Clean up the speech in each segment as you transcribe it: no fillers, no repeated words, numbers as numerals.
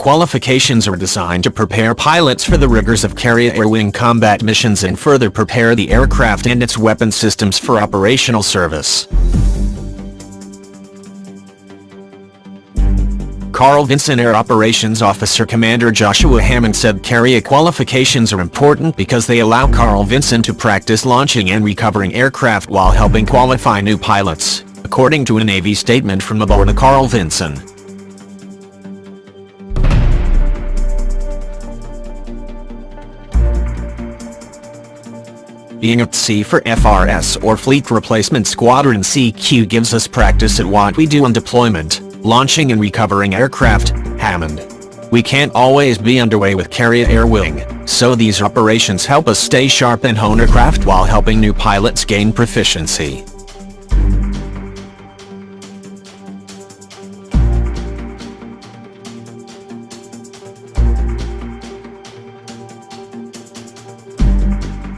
qualifications are designed to prepare pilots for the rigors of carrier air-wing combat missions and further prepare the aircraft and its weapon systems for operational service. Carl Vinson, Air Operations Officer Commander Joshua Hammond said carrier qualifications are important because they allow Carl Vinson to practice launching and recovering aircraft while helping qualify new pilots, according to a Navy statement from aboard the Carl Vinson. Being at sea for FRS or Fleet Replacement Squadron CQ gives us practice at what we do on deployment, launching and recovering aircraft, Hammond. We can't always be underway with carrier air wing, so these operations help us stay sharp and hone aircraft while helping new pilots gain proficiency.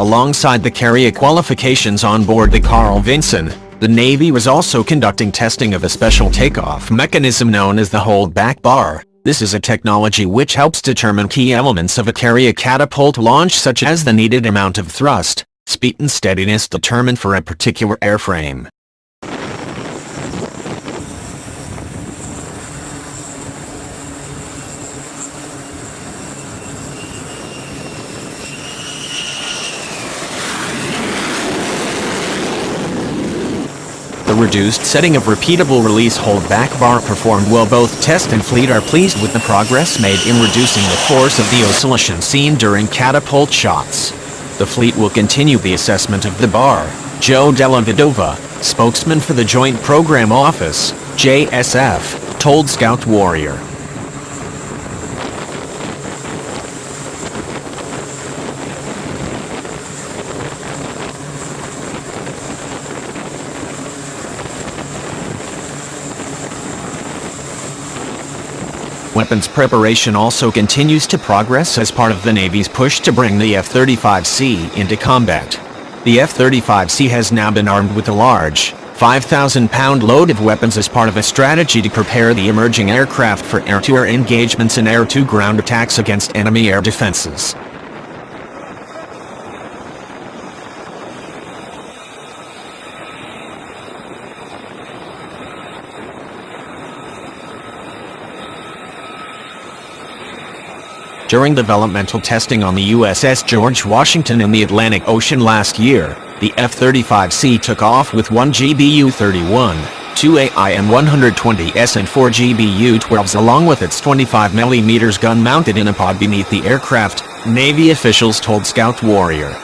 Alongside the carrier qualifications on board the Carl Vinson, the Navy was also conducting testing of a special takeoff mechanism known as the hold-back bar. This is a technology which helps determine key elements of a carrier catapult launch, such as the needed amount of thrust, speed and steadiness determined for a particular airframe. The reduced setting of repeatable release hold-back bar performed well. Both test and fleet are pleased with the progress made in reducing the force of the oscillation seen during catapult shots. The fleet will continue the assessment of the bar, Joe Della Vedova, spokesman for the Joint Program Office, JSF, told Scout Warrior. Weapons preparation also continues to progress as part of the Navy's push to bring the F-35C into combat. The F-35C has now been armed with a large, 5,000-pound load of weapons as part of a strategy to prepare the emerging aircraft for air-to-air engagements and air-to-ground attacks against enemy air defenses. During developmental testing on the USS George Washington in the Atlantic Ocean last year, the F-35C took off with 1 GBU-31, 2 AIM-120s and 4 GBU-12s along with its 25mm gun mounted in a pod beneath the aircraft, Navy officials told Scout Warrior.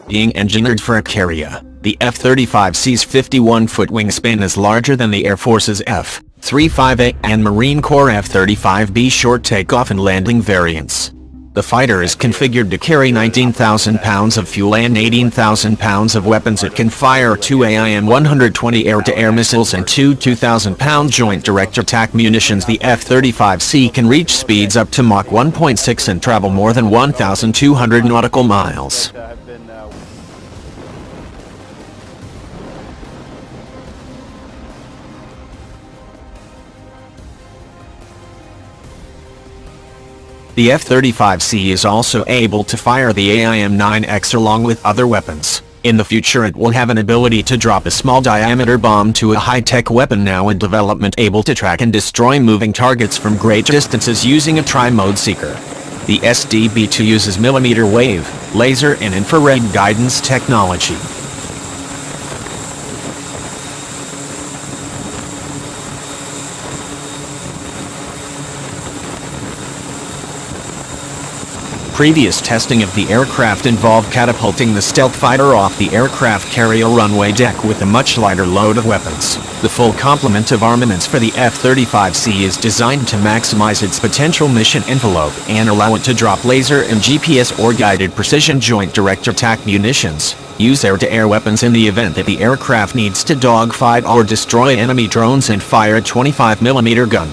Being engineered for a carrier, the F-35C's 51-foot wingspan is larger than the Air Force's F-35A and Marine Corps F-35B short takeoff and landing variants. The fighter is configured to carry 19,000 pounds of fuel and 18,000 pounds of weapons. It can fire 2 AIM-120 air-to-air missiles and 2 2,000-pound Joint Direct Attack Munitions. The F-35C can reach speeds up to Mach 1.6 and travel more than 1,200 nautical miles. The F-35C is also able to fire the AIM-9X along with other weapons. In the future it will have an ability to drop a small diameter bomb to a high-tech weapon now in development, able to track and destroy moving targets from great distances using a tri-mode seeker. The SDB-2 uses millimeter wave, laser and infrared guidance technology. Previous testing of the aircraft involved catapulting the stealth fighter off the aircraft carrier runway deck with a much lighter load of weapons. The full complement of armaments for the F-35C is designed to maximize its potential mission envelope and allow it to drop laser and GPS or guided precision Joint Direct Attack Munitions, use air-to-air weapons in the event that the aircraft needs to dogfight or destroy enemy drones, and fire a 25mm gun.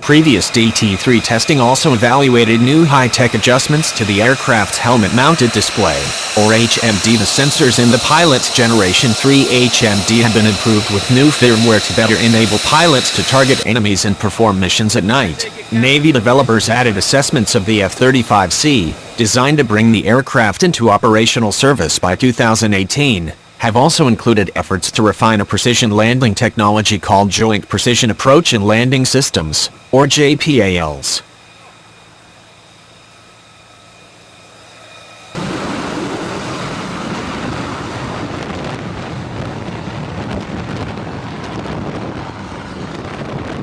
Previous DT-3 testing also evaluated new high-tech adjustments to the aircraft's helmet-mounted display, or HMD. The sensors in the pilot's Generation 3 HMD have been improved with new firmware to better enable pilots to target enemies and perform missions at night. Navy developers added assessments of the F-35C, designed to bring the aircraft into operational service by 2018. Have also included efforts to refine a precision landing technology called Joint Precision Approach and Landing Systems, or JPALs.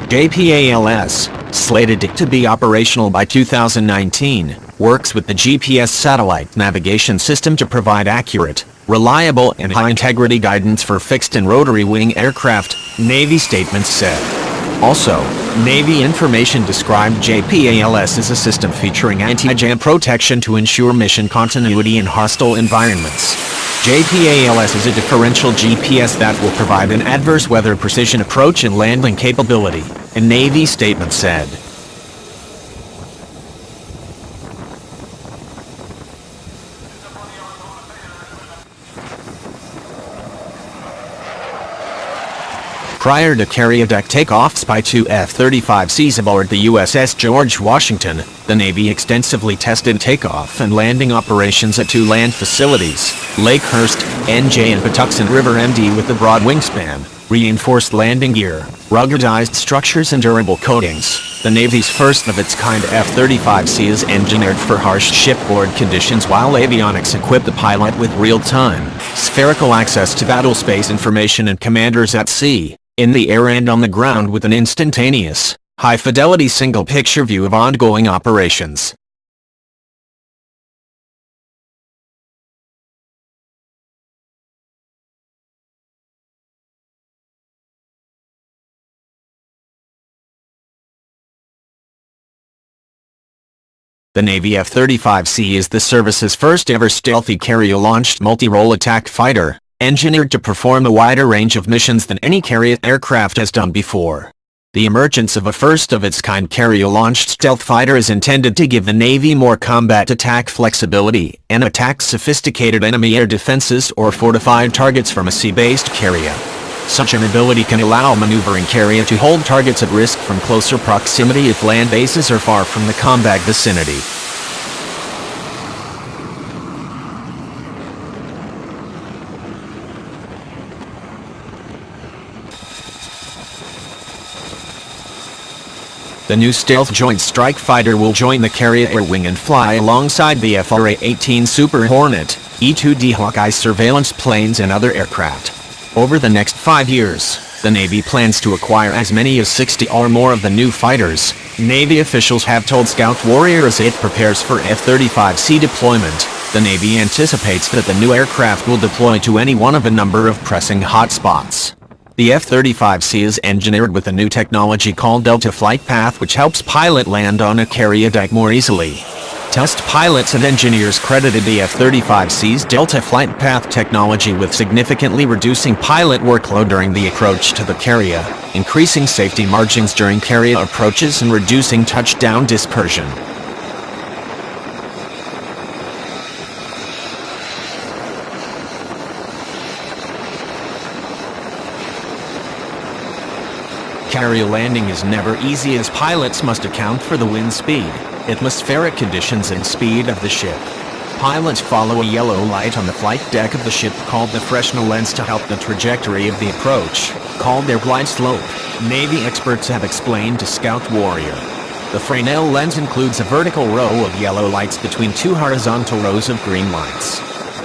JPALS, slated to be operational by 2019, works with the GPS satellite navigation system to provide accurate, reliable and high-integrity guidance for fixed and rotary wing aircraft, Navy statements said. Also, Navy information described JPALS as a system featuring anti-jam protection to ensure mission continuity in hostile environments. JPALS is a differential GPS that will provide an adverse weather precision approach and landing capability, a Navy statement said. Prior to carrier deck takeoffs by two F-35Cs aboard the USS George Washington, the Navy extensively tested takeoff and landing operations at two land facilities, Lakehurst, NJ and Patuxent River MD, with the broad wingspan, reinforced landing gear, ruggedized structures and durable coatings. The Navy's first-of-its-kind F-35C is engineered for harsh shipboard conditions, while avionics equip the pilot with real-time, spherical access to battlespace information and commanders at sea, in the air and on the ground, with an instantaneous, high-fidelity single-picture view of ongoing operations. The Navy F-35C is the service's first-ever stealthy carrier-launched multi-role attack fighter, engineered to perform a wider range of missions than any carrier aircraft has done before. The emergence of a first-of-its-kind carrier-launched stealth fighter is intended to give the Navy more combat attack flexibility and attack sophisticated enemy air defenses or fortified targets from a sea-based carrier. Such an ability can allow a maneuvering carrier to hold targets at risk from closer proximity if land bases are far from the combat vicinity. The new stealth Joint Strike Fighter will join the carrier air wing and fly alongside the FRA-18 Super Hornet, E-2D Hawkeye surveillance planes and other aircraft. Over the next 5 years, the Navy plans to acquire as many as 60 or more of the new fighters, Navy officials have told Scout Warrior as it prepares for F-35C deployment. The Navy anticipates that the new aircraft will deploy to any one of a number of pressing hotspots. The F-35C is engineered with a new technology called Delta Flight Path, which helps pilot land on a carrier deck more easily. Test pilots and engineers credited the F-35C's Delta Flight Path technology with significantly reducing pilot workload during the approach to the carrier, increasing safety margins during carrier approaches and reducing touchdown dispersion. Carrier landing is never easy, as pilots must account for the wind speed, atmospheric conditions and speed of the ship. Pilots follow a yellow light on the flight deck of the ship called the Fresnel lens to help the trajectory of the approach, called their glide slope, Navy experts have explained to Scout Warrior. The Fresnel lens includes a vertical row of yellow lights between two horizontal rows of green lights.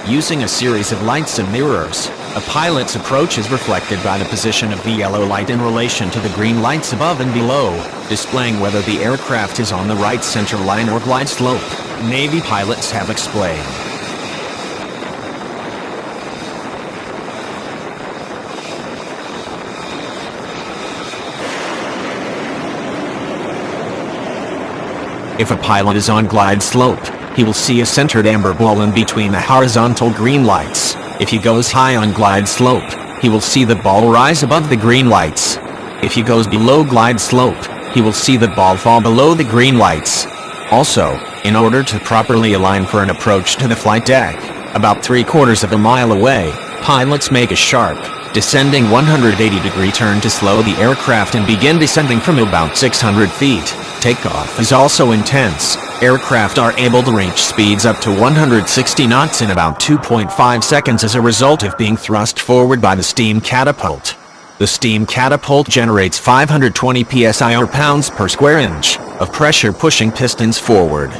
Using a series of lights and mirrors, a pilot's approach is reflected by the position of the yellow light in relation to the green lights above and below, displaying whether the aircraft is on the right center line or glide slope, Navy pilots have explained. If a pilot is on glide slope, he will see a centered amber ball in between the horizontal green lights. If he goes high on glide slope, he will see the ball rise above the green lights. If he goes below glide slope, he will see the ball fall below the green lights. Also, in order to properly align for an approach to the flight deck, about 3/4 of a mile away, pilots make a sharp, descending 180-degree turn to slow the aircraft and begin descending from about 600 feet. Takeoff is also intense. Aircraft are able to reach speeds up to 160 knots in about 2.5 seconds as a result of being thrust forward by the steam catapult. The steam catapult generates 520 psi or pounds per square inch of pressure pushing pistons forward.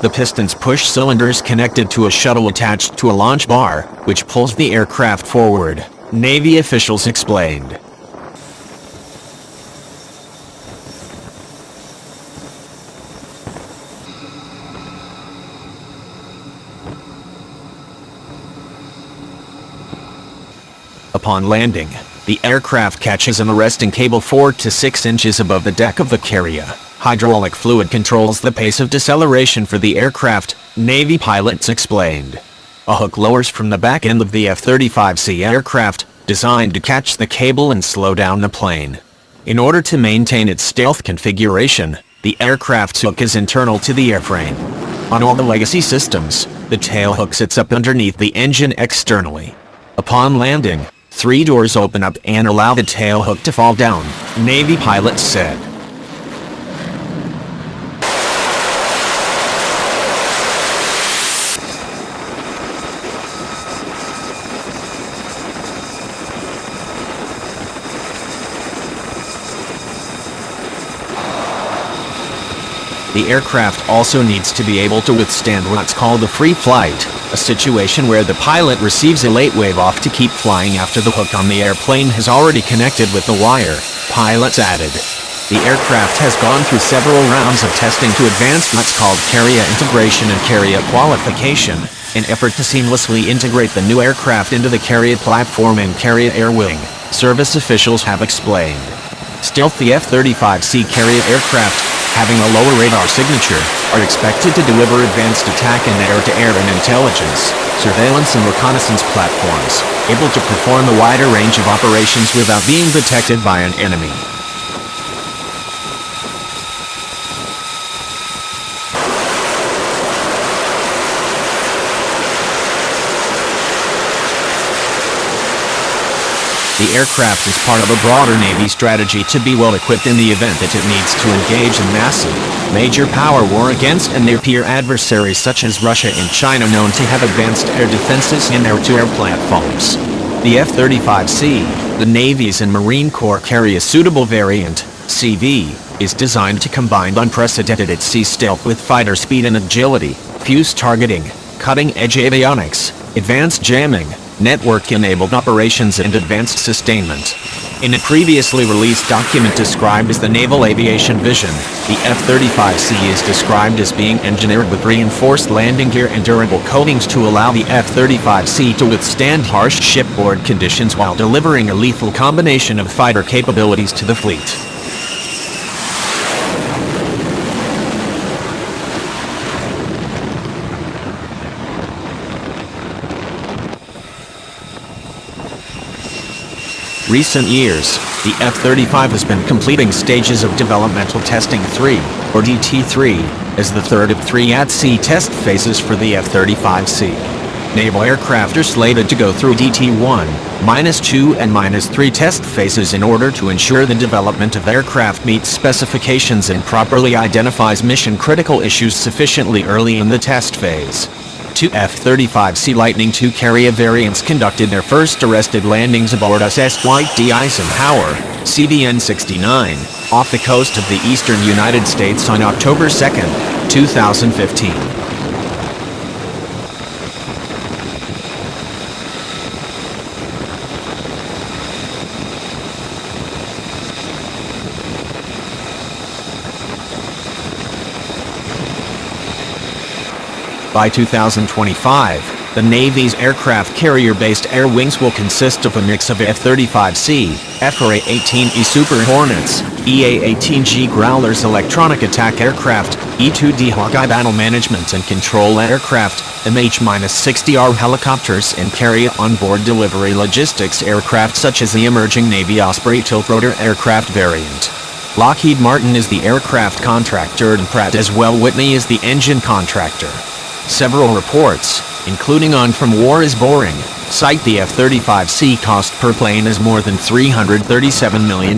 The pistons push cylinders connected to a shuttle attached to a launch bar, which pulls the aircraft forward, Navy officials explained. Upon landing, the aircraft catches an arresting cable 4 to 6 inches above the deck of the carrier. Hydraulic fluid controls the pace of deceleration for the aircraft, Navy pilots explained. A hook lowers from the back end of the F-35C aircraft, designed to catch the cable and slow down the plane. In order to maintain its stealth configuration, the aircraft's hook is internal to the airframe. On all the legacy systems, the tail hook sits up underneath the engine externally. Upon landing, 3 doors open up and allow the tail hook to fall down, Navy pilots said. The aircraft also needs to be able to withstand what's called a free flight, a situation where the pilot receives a late wave off to keep flying after the hook on the airplane has already connected with the wire, pilots added. The aircraft has gone through several rounds of testing to advance what's called carrier integration and carrier qualification, in effort to seamlessly integrate the new aircraft into the carrier platform and carrier air wing, service officials have explained. Stealthy F-35C carrier aircraft, having a lower radar signature, are expected to deliver advanced attack and air-to-air and intelligence, surveillance and reconnaissance platforms, able to perform a wider range of operations without being detected by an enemy. The aircraft is part of a broader Navy strategy to be well equipped in the event that it needs to engage in massive, major power war against and near-peer adversaries such as Russia and China, known to have advanced air defenses and air-to-air platforms. The F-35C, the Navy's and Marine Corps carrier-suitable variant, CV, is designed to combine unprecedented at-sea stealth with fighter speed and agility, fuse targeting, cutting-edge avionics, advanced jamming, network-enabled operations and advanced sustainment. In a previously released document described as the Naval Aviation Vision, the F-35C is described as being engineered with reinforced landing gear and durable coatings to allow the F-35C to withstand harsh shipboard conditions while delivering a lethal combination of fighter capabilities to the fleet. Recent years, the F-35 has been completing stages of developmental testing 3, or DT3, as the third of 3 at-sea test phases for the F-35C. Naval aircraft are slated to go through DT1, -2 and -3 test phases in order to ensure the development of aircraft meets specifications and properly identifies mission-critical issues sufficiently early in the test phase. two F-35C Lightning II carrier variants conducted their first arrested landings aboard USS Dwight D. Eisenhower, CVN-69, off the coast of the eastern United States on October 2, 2015. By 2025, the Navy's aircraft carrier-based air wings will consist of a mix of F-35C, F-18E Super Hornets, EA-18G Growlers electronic attack aircraft, E-2D Hawkeye battle management and control aircraft, MH-60R helicopters and carry-on-board delivery logistics aircraft such as the emerging Navy Osprey tiltrotor aircraft variant. Lockheed Martin is the aircraft contractor and Pratt as well Whitney is the engine contractor. Several reports, including on From War is Boring, cite the F-35C cost per plane as more than $337 million.